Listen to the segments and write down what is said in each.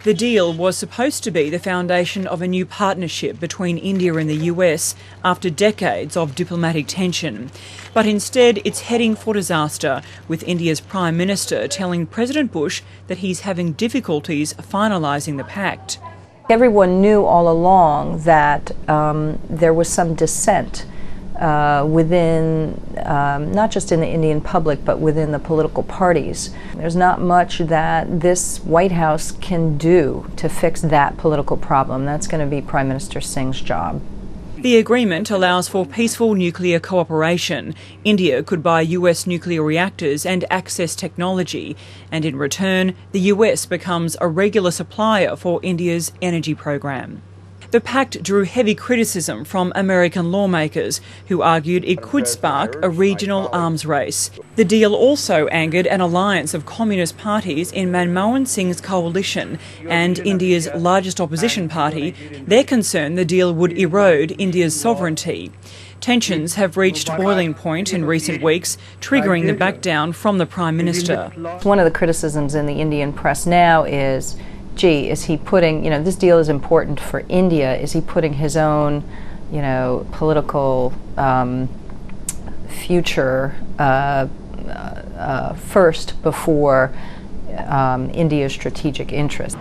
The deal was supposed to be the foundation of a new partnership between India and the US after decades of diplomatic tension. But instead, it's heading for disaster, with India's Prime Minister telling President Bush that he's having difficulties finalising the pact. Everyone knew all along that there was some dissent within, not just in the Indian public, but within the political parties. There's not much that this White House can do to fix that political problem. That's going to be Prime Minister Singh's job. The agreement allows for peaceful nuclear cooperation. India could buy US nuclear reactors and access technology, and in return, the US becomes a regular supplier for India's energy program. The pact drew heavy criticism from American lawmakers, who argued it could spark a regional arms race. The deal also angered an alliance of communist parties in Manmohan Singh's coalition and India's largest opposition party. They're concerned the deal would erode India's sovereignty. Tensions have reached boiling point in recent weeks, triggering the backdown from the Prime Minister. One of the criticisms in the Indian press now is, gee, is he putting, this deal is important for India, is he putting his own, political future first before India's strategic interest?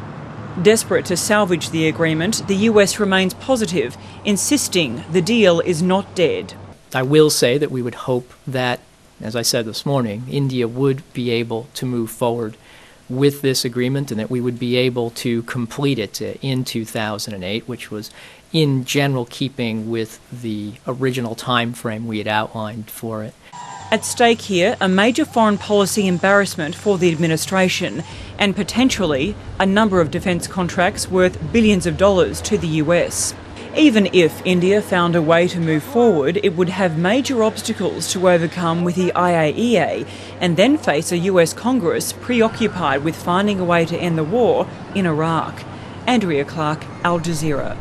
Desperate to salvage the agreement, the US remains positive, insisting the deal is not dead. I will say that we would hope that, as I said this morning, India would be able to move forward with this agreement and that we would be able to complete it in 2008, which was in general keeping with the original time frame we had outlined for it. At stake here, a major foreign policy embarrassment for the administration and potentially a number of defence contracts worth billions of dollars to the US. Even if India found a way to move forward, it would have major obstacles to overcome with the IAEA and then face a US Congress preoccupied with finding a way to end the war in Iraq. Andrea Clarke, Al Jazeera.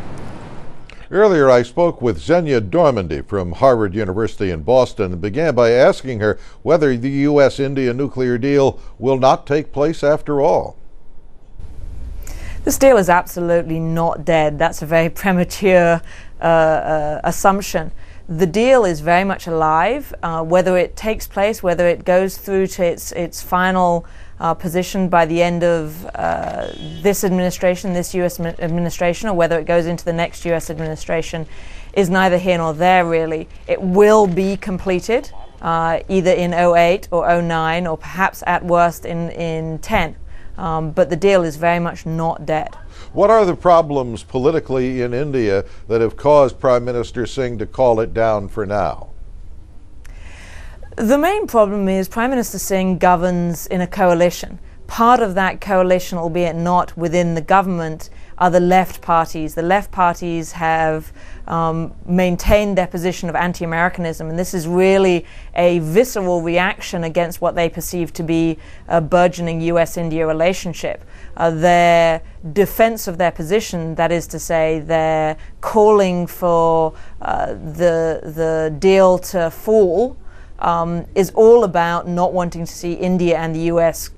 Earlier, I spoke with Xenia Dormandy from Harvard University in Boston and began by asking her whether the U.S.-India nuclear deal will not take place after all. This deal is absolutely not dead. That's a very premature assumption. The deal is very much alive. Whether it takes place, whether it goes through to its final position by the end of this administration, this US administration, or whether it goes into the next US administration, is neither here nor there, really. It will be completed either in 08 or 09, or perhaps at worst in 10. But the deal is very much not dead. What are the problems politically in India that have caused Prime Minister Singh to call it down for now? The main problem is Prime Minister Singh governs in a coalition. Part of that coalition, albeit not within the government, are the left parties. The left parties have maintained their position of anti-Americanism, and this is really a visceral reaction against what they perceive to be a burgeoning US-India relationship. Their defense of their position, that is to say, they're calling for the deal to fall, is all about not wanting to see India and the US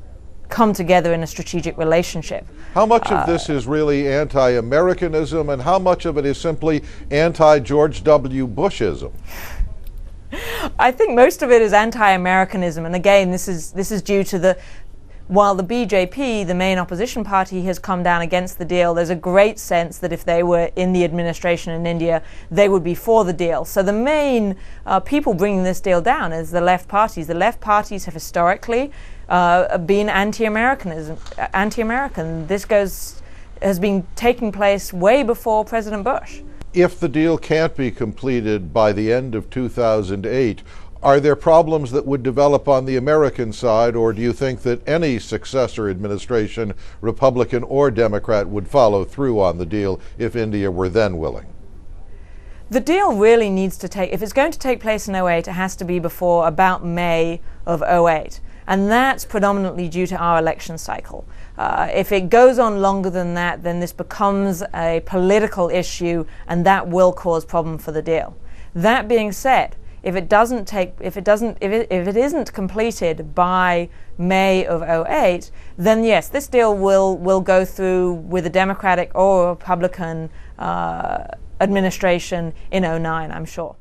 come together in a strategic relationship. How much of this is really anti-Americanism and how much of it is simply anti-George W. Bushism? I think most of it is anti-Americanism, and again, this is due to while the BJP, the main opposition party, has come down against the deal, there's a great sense that if they were in the administration in India, they would be for the deal. So the main people bringing this deal down is the left parties. The left parties have historically been anti-American. This has been taking place way before President Bush. If the deal can't be completed by the end of 2008, are there problems that would develop on the American side, or do you think that any successor administration, Republican or Democrat, would follow through on the deal if India were then willing? The deal really needs to if it's going to take place in 08, it has to be before about May of 08. And that's predominantly due to our election cycle. If it goes on longer than that, then this becomes a political issue, and that will cause problem for the deal. That being said, if it isn't completed by May of 2008, then yes, this deal will go through with a Democratic or Republican administration in 2009, I'm sure.